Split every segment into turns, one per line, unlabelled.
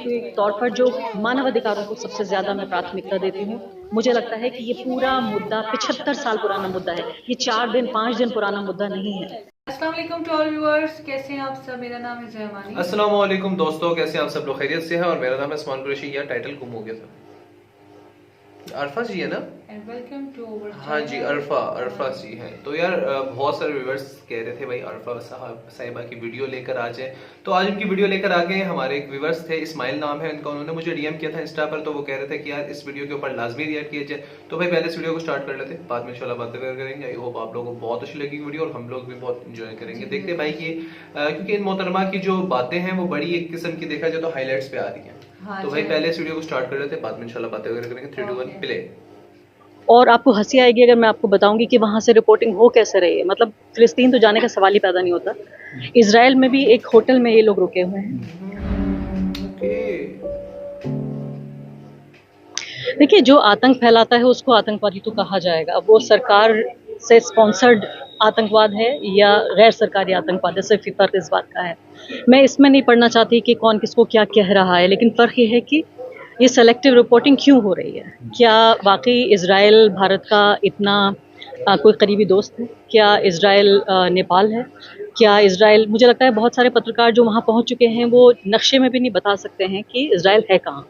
के तौर पर जो मानवाधिकारों को सबसे ज़्यादा मैं प्राथमिकता देती हूँ, मुझे लगता है कि ये पूरा मुद्दा 75 साल पुराना मुद्दा है। ये 4 दिन 5 दिन पुराना मुद्दा नहीं है।
अस्सलाम वालेकुम टू ऑल व्यूअर्स, कैसे हैं आप सब। मेरा नाम है जयमानी।
अस्सलाम वालेकुम दोस्तों, कैसे हैं आप सब लोग? खैरियत से हैं। और मेरा नाम है उस्मान कुरैशी। या टाइटल गुम हो गया था। अरफा जी है ना?
एंड वेलकम टू अवर
हाँ जी, अरफा जी हैं। तो यार बहुत सारे व्यूअर्स कह रहे थे भाई अरफा साहिबा की वीडियो लेकर आ जाए, तो आज उनकी वीडियो लेकर आ गए। हमारे एक व्यूअर्स थे, इस्माइल नाम है उनका, उन्होंने मुझे डीएम किया था इंस्टा पर, तो वो कह रहे थे कि यार इस वीडियो के ऊपर लाजमी रिएक्ट किया जाए। तो भाई पहले इस वीडियो को स्टार्ट कर लेते, बाद में इंशाल्लाह बातें करेंगे। आई होप आप लोगों को बहुत अच्छी लगी वीडियो और हम लोग भी बहुत इंजॉय करेंगे। देखते भाई कि क्योंकि इन मोहतरमा की जो बातें हैं वो बड़ी एक किस्म की देखा जाए तो हाईलाइट्स पे आ रही हैं।
हाँ,
तो भाई पहले इस वीडियो को स्टार्ट कर लेते, बाद में इंशाल्लाह बातें वगैरह करेंगे। 3 2 1 प्ले।
और आपको हंसी आएगी अगर मैं आपको बताऊंगी कि वहाँ से रिपोर्टिंग हो कैसे रही है। मतलब फिलिस्तीन तो जाने का सवाल ही पैदा नहीं होता। इजराइल में भी एक होटल में ये लोग रुके हुए हैं। देखिए, जो आतंक फैलाता है उसको आतंकवादी तो कहा जाएगा। अब वो सरकार से स्पॉन्सर्ड आतंकवाद है या गैर सरकारी आतंकवाद है, सिर्फ फर्क इस बात का है। मैं इसमें नहीं पढ़ना चाहती कि कौन किसको क्या कह रहा है, लेकिन फ़र्क ये है कि ये सेलेक्टिव रिपोर्टिंग क्यों हो रही है। क्या वाकई इजराइल भारत का इतना कोई करीबी दोस्त है? क्या इजराइल नेपाल है? क्या इजराइल, मुझे लगता है बहुत सारे पत्रकार जो वहाँ पहुँच चुके हैं वो नक्शे में भी नहीं बता सकते हैं कि इजराइल है कहाँ।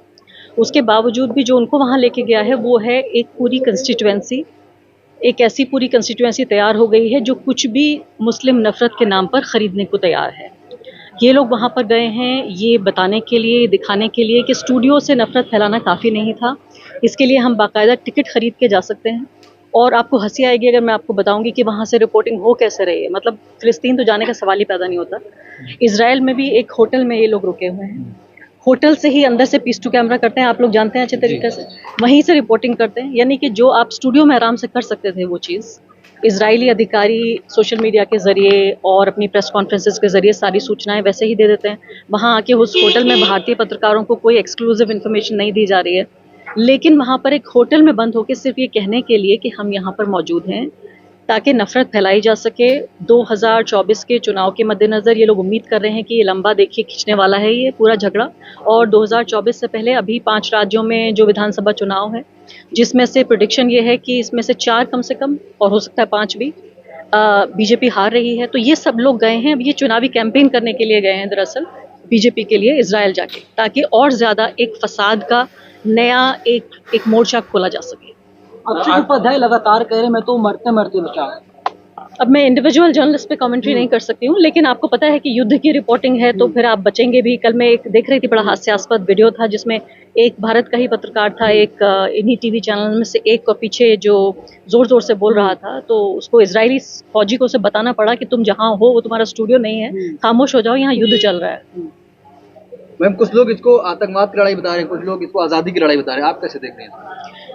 उसके बावजूद भी जो उनको वहाँ लेके गया है वो है एक पूरी कंस्टिट्यूएंसी, एक ऐसी पूरी कंस्टिट्यूएंसी तैयार हो गई है जो कुछ भी मुस्लिम नफरत के नाम पर ख़रीदने को तैयार है। ये लोग वहाँ पर गए हैं ये बताने के लिए, दिखाने के लिए कि स्टूडियो से नफरत फैलाना काफ़ी नहीं था। इसके लिए हम बाकायदा टिकट ख़रीद के जा सकते हैं। और आपको हंसी आएगी अगर मैं आपको बताऊंगी कि वहाँ से रिपोर्टिंग हो कैसे रही है। मतलब फ़िलिस्तीन तो जाने का सवाल ही पैदा नहीं होता। इजराइल में भी एक होटल में ये लोग रुके हुए हैं। होटल से ही अंदर से पीस टू कैमरा करते हैं, आप लोग जानते हैं अच्छे तरीके से। वहीं से रिपोर्टिंग करते हैं, यानी कि जो आप स्टूडियो में आराम से कर सकते थे वो चीज़ इजरायली अधिकारी सोशल मीडिया के ज़रिए और अपनी प्रेस कॉन्फ्रेंसेस के ज़रिए सारी सूचनाएं वैसे ही दे देते हैं। वहाँ आके उस होटल में भारतीय पत्रकारों को कोई एक्सक्लूसिव इन्फॉर्मेशन नहीं दी जा रही है, लेकिन वहाँ पर एक होटल में बंद होकर सिर्फ ये कहने के लिए कि हम यहाँ पर मौजूद हैं ताकि नफरत फैलाई जा सके। 2024 के चुनाव के मद्देनज़र ये लोग उम्मीद कर रहे हैं कि ये लंबा देखिए खींचने वाला है ये पूरा झगड़ा। और 2024 से पहले अभी 5 राज्यों में जो विधानसभा चुनाव है, जिसमें से प्रेडिक्शन ये है कि इसमें से 4 कम से कम, और हो सकता है 5 भी, बीजेपी हार रही है। तो ये सब लोग गए हैं, अब ये चुनावी कैंपेन करने के लिए गए हैं दरअसल बीजेपी के लिए इजराइल जाके, ताकि और ज़्यादा एक फसाद का नया एक मोर्चा खोला जा सके।
अक्षय उपाध्याय लगातार कह रहे मैं तो मरते मरते बचा।
अब मैं इंडिविजुअल जर्नलिस्ट पे कमेंट्री नहीं कर सकती हूँ, लेकिन आपको पता है कि युद्ध की रिपोर्टिंग है तो फिर आप बचेंगे भी। कल मैं एक देख रही थी, बड़ा हास्यास्पद वीडियो था जिसमें एक भारत का ही पत्रकार था, एक इन्हीं टीवी चैनल में से एक को पीछे जो जोर जोर से बोल रहा था, तो उसको इजरायली फौजी को उसे बताना पड़ा कि तुम जहाँ हो वो तुम्हारा स्टूडियो नहीं है, खामोश हो जाओ, यहाँ युद्ध चल रहा है।
मैम, कुछ लोग इसको आतंकवाद की लड़ाई बता रहे हैं, कुछ लोग इसको आज़ादी की लड़ाई बता रहे हैं, आप कैसे देख रहे हैं?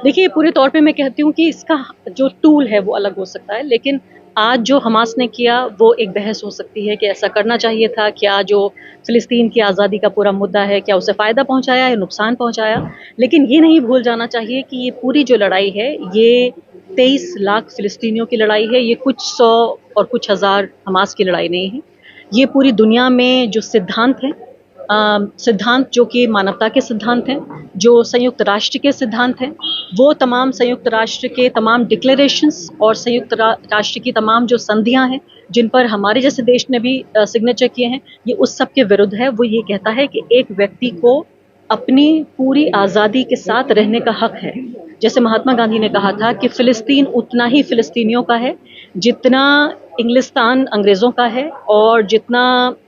देखिए, पूरे तौर पे मैं कहती हूँ कि इसका जो टूल है वो अलग हो सकता है, लेकिन आज जो हमास ने किया वो एक बहस हो सकती है कि ऐसा करना चाहिए था। क्या जो फ़िलिस्तीन की आज़ादी का पूरा मुद्दा है, क्या उसे फ़ायदा पहुँचाया या नुकसान पहुँचाया। लेकिन ये नहीं भूल जाना चाहिए कि ये पूरी जो लड़ाई है ये 23 लाख फ़िलिस्तीनियों की लड़ाई है। ये कुछ 100 और कुछ हज़ार हमास की लड़ाई नहीं है। ये पूरी दुनिया में जो सिद्धांत हैं, सिद्धांत जो कि मानवता के सिद्धांत हैं, जो संयुक्त राष्ट्र के सिद्धांत हैं, वो तमाम संयुक्त राष्ट्र के तमाम डिक्लेरेशंस और संयुक्त राष्ट्र की तमाम जो संधियां हैं जिन पर हमारे जैसे देश ने भी सिग्नेचर किए हैं, ये उस सब के विरुद्ध है। वो ये कहता है कि एक व्यक्ति को अपनी पूरी आज़ादी के साथ रहने का हक है। जैसे महात्मा गांधी ने कहा था कि फ़िलिस्तीन उतना ही फ़िलिस्तीनियों का है जितना इंग्लिस्तान अंग्रेज़ों का है और जितना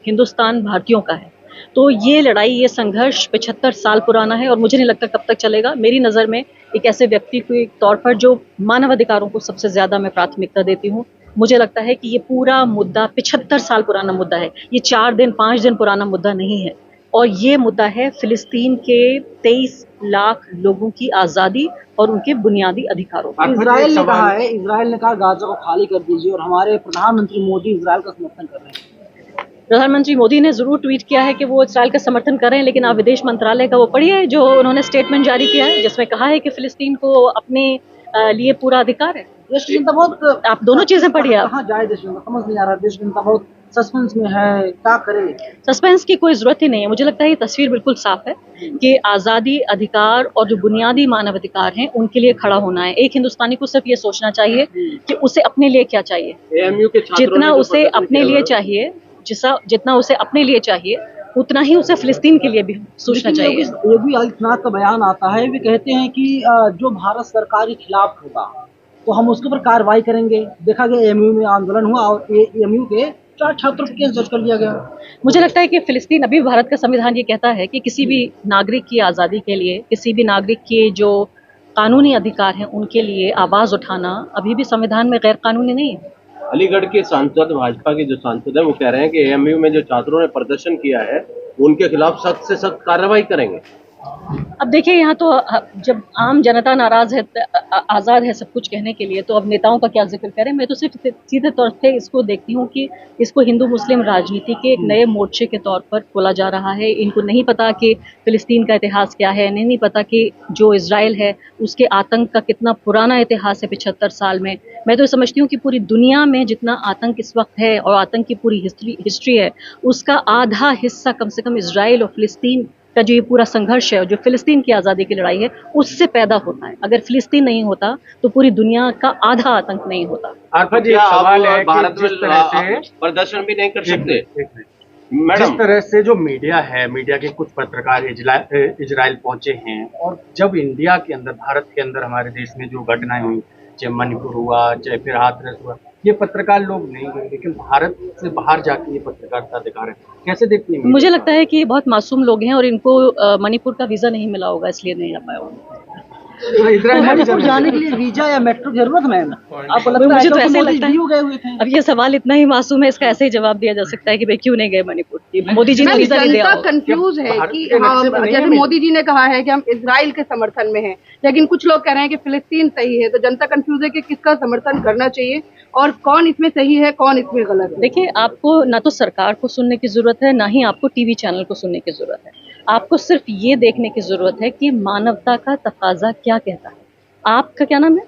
हिंदुस्तान भारतीयों का है। तो ये लड़ाई, ये संघर्ष 75 साल पुराना है और मुझे नहीं लगता कब तक चलेगा। मेरी नज़र में एक ऐसे व्यक्ति के तौर पर जो मानवाधिकारों को सबसे ज़्यादा मैं प्राथमिकता देती हूँ, मुझे लगता है कि ये पूरा मुद्दा 75 साल पुराना मुद्दा है। ये 4 दिन 5 दिन पुराना मुद्दा नहीं है। और ये मुद्दा है फ़िलिस्तीन के 23 लाख लोगों की आज़ादी और उनके बुनियादी अधिकारों।
इजराइल ने कहा गाजा को खाली कर दीजिए, और हमारे प्रधानमंत्री मोदी इजराइल का समर्थन कर रहे हैं।
प्रधानमंत्री मोदी ने ज़रूर ट्वीट किया है कि वो इस्राइल का समर्थन कर रहे हैं, लेकिन आप विदेश मंत्रालय का वो पढ़िए जो उन्होंने स्टेटमेंट जारी किया है, जिसमें कहा है कि फ़िलिस्तीन को अपने लिए पूरा अधिकार है।
देश की जनता बहुत,
आप दोनों चीज़ें पढ़िए। आप
कहाँ जाए देश की जनता, समझ नहीं आ रहा। देश की जनता बहुत सस्पेंस में है, क्या करे?
सस्पेंस की कोई ज़रूरत ही नहीं है। मुझे लगता है ये तस्वीर बिल्कुल साफ है कि आज़ादी, अधिकार और जो बुनियादी मानव अधिकार हैं उनके लिए खड़ा होना है। एक हिंदुस्तानी को सिर्फ ये सोचना चाहिए कि उसे अपने लिए क्या चाहिए।
एएमयू के छात्रों
जितना
ने जो
उसे
प्रदर्शन
अपने
किया
लिए
है,
चाहिए, जितना उसे अपने लिए चाहिए, उतना ही उसे फ़िलिस्तीन के लिए भी सोचना
लेकिन
चाहिए।
योगी आदित्यनाथ का बयान आता है, वे कहते हैं कि जो भारत सरकार के खिलाफ होगा तो हम उसके ऊपर कार्रवाई करेंगे। देखा गया एएमयू में आंदोलन हुआ और एएमयू के 4 छात्रों पर केस दर्ज कर लिया गया।
मुझे लगता है कि फ़िलिस्तीन, अभी भारत का संविधान ये कहता है कि किसी भी नागरिक की आज़ादी के लिए, किसी भी नागरिक के जो कानूनी अधिकार हैं उनके लिए आवाज़ उठाना अभी भी संविधान में गैर कानूनी नहीं है।
अलीगढ़ के सांसद, भाजपा के जो सांसद हैं, वो कह रहे हैं कि एएमयू में जो छात्रों ने प्रदर्शन किया है उनके खिलाफ सख्त से सख्त कार्रवाई करेंगे।
अब देखिए, यहाँ तो जब आम जनता नाराज है, आज़ाद है सब कुछ कहने के लिए, तो अब नेताओं का क्या जिक्र करें। मैं तो सिर्फ सीधे तौर पे इसको देखती हूँ कि इसको हिंदू मुस्लिम राजनीति के एक नए मोर्चे के तौर पर खोला जा रहा है। इनको नहीं पता कि फ़िलिस्तीन का इतिहास क्या है, नहीं पता कि जो इजराइल है उसके आतंक का कितना पुराना इतिहास है 75 साल में। मैं तो समझती हूँ कि पूरी दुनिया में जितना आतंक इस वक्त है और आतंक की पूरी हिस्ट्री है, उसका आधा हिस्सा कम से कम इजराइल और फ़िलिस्तीन का जो ये पूरा संघर्ष है, जो फ़िलिस्तीन की आज़ादी की लड़ाई है, उससे पैदा होता है। अगर फ़िलिस्तीन नहीं होता तो पूरी दुनिया का आधा आतंक नहीं होता।
आरफा जी, सवाल है भारत में प्रदर्शन भी नहीं कर सकते मैडम?
जिस तरह से जो मीडिया है, मीडिया के कुछ पत्रकार इजराइल पहुंचे हैं, और जब इंडिया के अंदर, भारत के अंदर, हमारे देश में जो घटनाएं हुई, चाहे मणिपुर हुआ, चाहे फिर हाथरस हुआ, ये पत्रकार लोग नहीं गए, लेकिन भारत से बाहर जाके ये पत्रकारिता दिखा रहे हैं। कैसे देखते हैं?
मुझे लगता है कि ये बहुत मासूम लोग हैं और इनको मणिपुर का वीज़ा नहीं मिला होगा, इसलिए नहीं आ पाया होगा।
मणिपुर जाने के लिए वीजा या मेट्रो की जरूरत है? आपको लगता है?
मुझे तो
क्योंकि
ऐसे
मोदी
लगता है।
जी गए हुए थे।
अब ये सवाल इतना ही मासूम है, इसका ऐसे ही जवाब दिया जा सकता है कि भाई क्यों नहीं गए मणिपुर। मोदी जी ने वीज़ा नहीं दिया होगा।
कंफ्यूज है कि हाँ, जैसे मोदी जी ने कहा है कि हम इजराइल के समर्थन में हैं, लेकिन कुछ लोग कह रहे हैं कि फिलिस्तीन सही है। तो जनता कंफ्यूज है कि किसका समर्थन करना चाहिए और कौन इसमें सही है, कौन इसमें गलत है।
देखिए, आपको ना तो सरकार को सुनने की ज़रूरत है, ना ही आपको टीवी चैनल को सुनने की ज़रूरत है। आपको सिर्फ ये देखने की ज़रूरत है कि मानवता का तकाजा क्या कहता है। आपका क्या नाम है?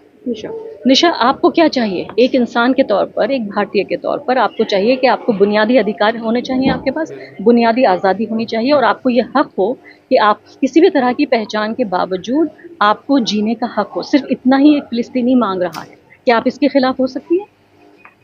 निशा, आपको क्या चाहिए? एक इंसान के तौर पर, एक भारतीय के तौर पर आपको चाहिए कि आपको बुनियादी अधिकार होने चाहिए, आपके पास बुनियादी आज़ादी होनी चाहिए और आपको ये हक हो कि आप किसी भी तरह की पहचान के बावजूद आपको जीने का हक हो। सिर्फ इतना ही एक फ़िलिस्तीनी मांग रहा है। क्या आप इसके खिलाफ हो सकती है?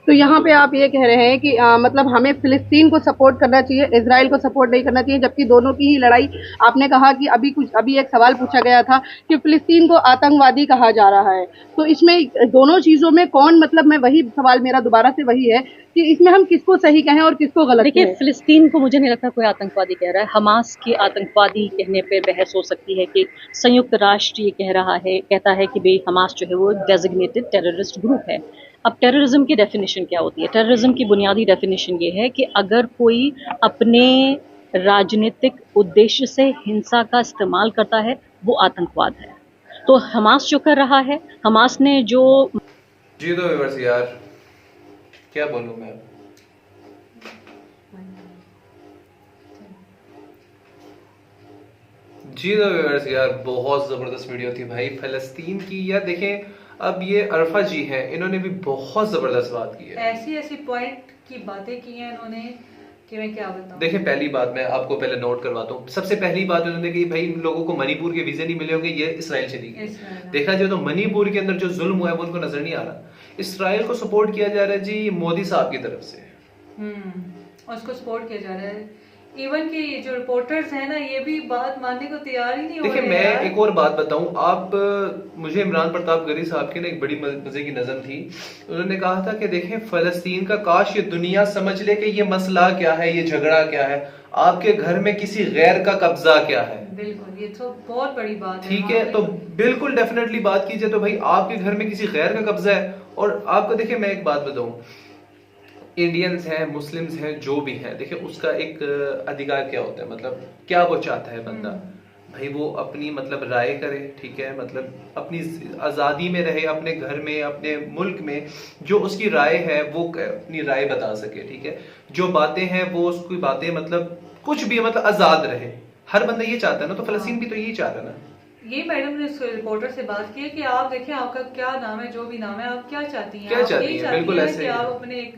तो यहाँ पे आप ये कह रहे हैं कि मतलब हमें फिलिस्तीन को सपोर्ट करना चाहिए, इजराइल को सपोर्ट नहीं करना चाहिए, जबकि दोनों की ही लड़ाई। आपने कहा कि अभी एक सवाल पूछा गया था कि फिलिस्तीन को आतंकवादी कहा जा रहा है, तो इसमें दोनों चीजों में कौन, मतलब मैं वही सवाल, मेरा दोबारा से वही है कि इसमें हम किसको सही कहें और किसको गलत कहें?
देखिए, फिलिस्तीन को मुझे नहीं लगता कोई आतंकवादी कह रहा है। हमास की आतंकवादी कहने पे बहस हो सकती है कि संयुक्त राष्ट्र ये कहता है कि भाई हमास जो है वो डेजिग्नेटेड टेररिस्ट ग्रुप है। अब टेररिज्म की डेफिनेशन क्या होती है? टेररिज्म की बुनियादी डेफिनेशन ये है कि अगर कोई अपने राजनीतिक उद्देश्य से हिंसा का इस्तेमाल करता है, वो आतंकवाद है। तो हमास जो कर रहा है, हमास ने जो
जी तो व्यूअर्स यार, क्या बोलूं मैं। जी तो व्यूअर्स यार, बहुत जबरदस्त वीडियो थी भाई फलस्तीन की। यार देखें, अब ये अरफा जी हैं, इन्होंने भी बहुत जबरदस्त बात की है।
ऐसी पॉइंट की बातें की हैं इन्होंने कि मैं क्या बताऊं।
देखिए, पहली बात मैं आपको पहले नोट करवाता हूँ। सबसे पहली बात उन्होंने कही, भाई इन लोगों को मणिपुर के वीजे नहीं मिले होंगे, ये इसराइल चली गई। देखा जाए तो मणिपुर के अंदर जो जुल्म हुआ है वो उनको नजर नहीं आ रहा। इसराइल को सपोर्ट किया जा रहा है जी मोदी साहब की तरफ से।
और उसको सपोर्ट किया जा रहा है। इवन कि जो रिपोर्टर्स हैं ना, ये भी बात मानने को तैयार ही नहीं हो रहे।
देखिए, मैं एक और बात बताऊं, आप मुझे इमरान प्रताप गरी साहब की ना एक बड़ी मजे की नज़म थी। उन्होंने कहा था कि देखें, फलस्तीन का काश ये दुनिया समझ ले कि ये मसला क्या है, ये झगड़ा क्या है, आपके घर में किसी गैर का कब्जा क्या है।
बिल्कुल, ये तो बहुत बड़ी बात है।
ठीक है, तो बिल्कुल डेफिनेटली बात कीजिए तो भाई आपके घर में किसी गैर का कब्जा है। और आपको देखिए, मैं एक बात बताऊं, इंडियंस हैं, मुस्लिम्स हैं, जो भी हैं, देखिए उसका एक अधिकार क्या होता है, मतलब क्या वो चाहता है बंदा। भाई वो अपनी मतलब राय करे, ठीक है, मतलब अपनी आज़ादी में रहे, अपने घर में, अपने मुल्क में जो उसकी राय है वो अपनी राय बता सके, ठीक है। जो बातें हैं वो उसकी बातें, मतलब कुछ भी, मतलब आज़ाद रहे। हर बंदा ये चाहता है ना, तो फलस्तीन भी तो यही चाह रहा है ना।
ये मैडम ने रिपोर्टर से बात की है कि आप देखिए आपका क्या नाम है, जो भी नाम है, आप क्या चाहती हैं?
क्या चाहती हैं? बिल्कुल ऐसे
कि आप अपने एक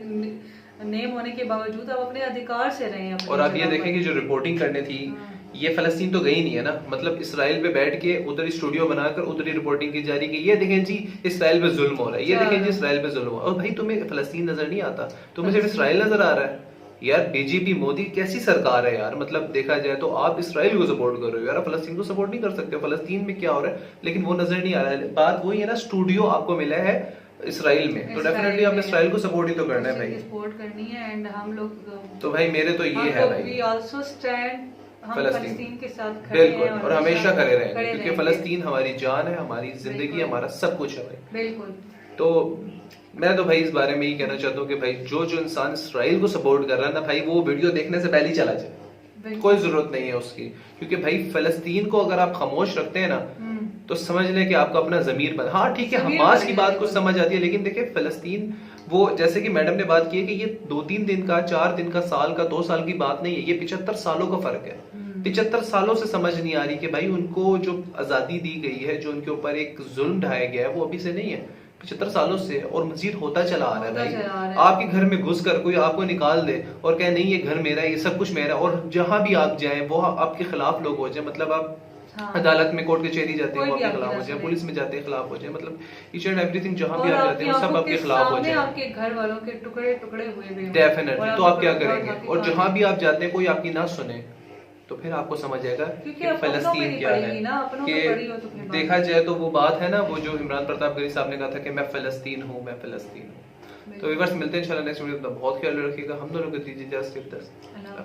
नेम होने के बावजूद आप अपने अधिकार से रहें अपनी
और आप ये
जगह
देखें
पर।
कि जो रिपोर्टिंग करनी थी,
हाँ।
ये फलस्तीन तो गई नहीं है ना, मतलब इसराइल पे बैठ के उधर स्टूडियो बनाकर उधर ही रिपोर्टिंग की जा रही है कि ये देखें जी इसराइल पे जुल्म हो रहा है, ये देखें जी इसराइल पे जुल्म हो रहा है। और भाई तुम्हें फलस्तीन नजर नहीं आता, तुम्हें सिर्फ इसराइल नजर आ रहा है। यार बीजेपी मोदी कैसी सरकार है यार, मतलब देखा जाए तो आप इसराइल को सपोर्ट कर रहे हो यार, फलस्तीन को सपोर्ट नहीं कर सकते हो। फलस्तीन में क्या हो रहा है लेकिन वो नजर नहीं आ रहा है। बात वही है ना, स्टूडियो आपको मिला है इसराइल में, तो डेफिनेटली आपने इसराइल को सपोर्ट ही तो करना है भाई।
सपोर्ट करनी है एंड हम लोग
तो भाई मेरे तो ये है भाई,
वी आल्सो स्टैंड, हम
फलस्तीन
फलस्तीन के साथ खड़े
बिल्कुल,
हैं
और हमेशा खड़े रहेंगे क्योंकि
रहेंगे।
फलस्तीन हमारी जान है, हमारी जिंदगी,
बिल्कुल।
हमारा सब कुछ है भाई।
बिल्कुल।
तो मैं तो भाई इस बारे में ही कहना चाहता हूँ कि भाई जो जो इंसान इसराइल को सपोर्ट कर रहा है ना भाई, वो वीडियो देखने से पहले ही चला जाए,
बिल्कुल।
कोई जरूरत नहीं है उसकी। क्योंकि भाई फलस्तीन को अगर आप खामोश रखते हैं ना तो समझ लें कि आपका अपना जमीर बन, हाँ ठीक है
जमीर
हमास
बन
की
गया,
बात कुछ
बिल्कुल।
समझ आती है, लेकिन देखिए फलस्तीन वो जैसे कि मैडम ने बात की है कि ये 2-3 दिन का, 4 दिन का, साल का, 2 साल की बात नहीं है, ये 75 सालों का फर्क है। 75 सालों से समझ नहीं आ रही कि भाई उनको जो आजादी दी गई है, जो उनके ऊपर एक जुल्म ढाया गया है, वो अभी से नहीं है, 75 सालों से, और मजीद होता चला आ रहा है
होता
भाई।
चला आ रहा है।
आपके घर में घुस कर कोई आपको निकाल दे और कहे नहीं ये घर मेरा है, ये सब कुछ मेरा है, और जहां भी आप जाएं वो आपके खिलाफ लोग हो जाए, मतलब आप
हाँ।
अदालत में, कोर्ट कचहरी जाते हैं
कोई
वो
भी
आपके
आपकी
खिलाफ हो
ना
जाए,
सुने।
पुलिस में जाते हैं खिलाफ हो जाए, मतलब ईच एंड एवरीथिंग जहां भी
और
आप जाते हैं वो सब
आंखों
आपके
के
खिलाफ हो
सामने
जाए।
आपके घर वालों के टुकड़े टुकड़े हुए भी हों।
डेफिनेटली,
और
तो आप क्या
आपके
करेंगे?
आपकी
और
बात-
जहां भी आप जाते हैं कोई आपकी ना सुने तो फिर आपको समझ आएगा
क्योंकि
कि
अपनों में
फलस्तीन
नहीं
क्या है।
पड़ेगी ना, अपनों में पड़ी हो तो फिर बात-
देखा जाए तो वो बात है ना, वो जो इमरान प्रताप गरी साहब ने कहा था कि मैं फलस्तीन हूँ, मैं फलस्तीन हूँ। तो व्यूअर्स मिलते हैं इंशाल्लाह नेक्स्ट वीडियो में, बहुत ख्याल रखिएगा, हम दोनों को दीजिए इजाज़त।
अल्लाह।